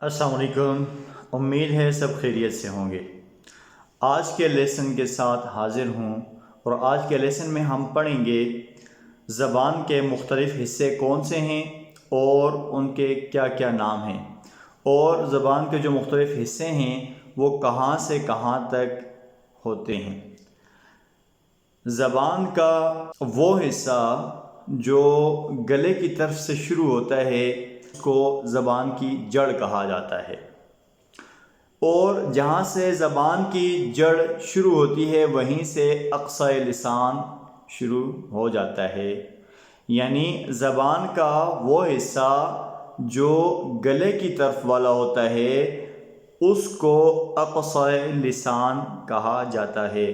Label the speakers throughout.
Speaker 1: السلام علیکم، امید ہے سب خیریت سے ہوں گے۔ آج کے لیسن کے ساتھ حاضر ہوں اور آج کے لیسن میں ہم پڑھیں گے زبان کے مختلف حصے کون سے ہیں اور ان کے کیا کیا نام ہیں، اور زبان کے جو مختلف حصے ہیں وہ کہاں سے کہاں تک ہوتے ہیں۔ زبان کا وہ حصہ جو گلے کی طرف سے شروع ہوتا ہے اس کو زبان کی جڑ کہا جاتا ہے، اور جہاں سے زبان کی جڑ شروع ہوتی ہے وہیں سے اقصی لسان شروع ہو جاتا ہے، یعنی زبان کا وہ حصہ جو گلے کی طرف والا ہوتا ہے اس کو اقصی لسان کہا جاتا ہے۔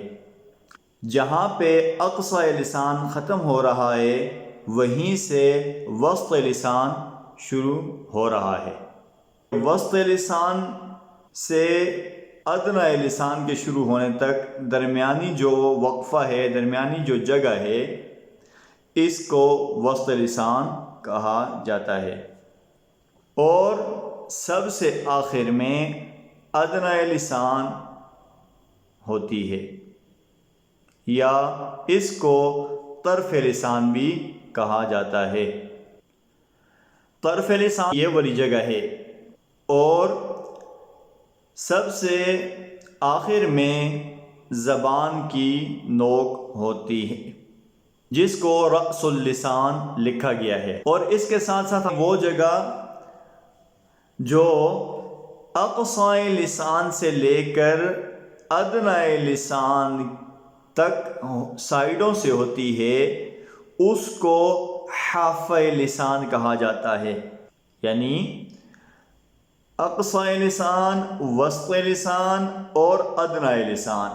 Speaker 1: جہاں پہ اقصی لسان ختم ہو رہا ہے وہیں سے وسط لسان شروع ہو رہا ہے۔ وسط لسان سے ادنی لسان کے شروع ہونے تک درمیانی جو وقفہ ہے، درمیانی جو جگہ ہے، اس کو وسط لسان کہا جاتا ہے، اور سب سے آخر میں ادنی لسان ہوتی ہے، یا اس کو طرف لسان بھی کہا جاتا ہے۔ طرف لسان یہ والی جگہ ہے، اور سب سے آخر میں زبان کی نوک ہوتی ہے جس کو رأس اللسان لکھا گیا ہے، اور اس کے ساتھ ساتھ وہ جگہ جو اقصی لسان سے لے کر ادنی لسان تک سائیڈوں سے ہوتی ہے اس کو حافی لسان کہا جاتا ہے، یعنی اقصی لسان، وسط لسان اور ادنی لسان،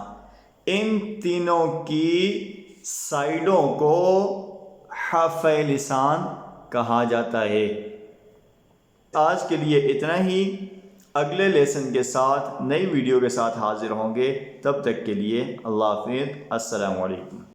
Speaker 1: ان تینوں کی سائیڈوں کو حافی لسان کہا جاتا ہے۔ آج کے لیے اتنا ہی، اگلے لیسن کے ساتھ نئی ویڈیو کے ساتھ حاضر ہوں گے، تب تک کے لیے اللہ حافظ، السلام علیکم۔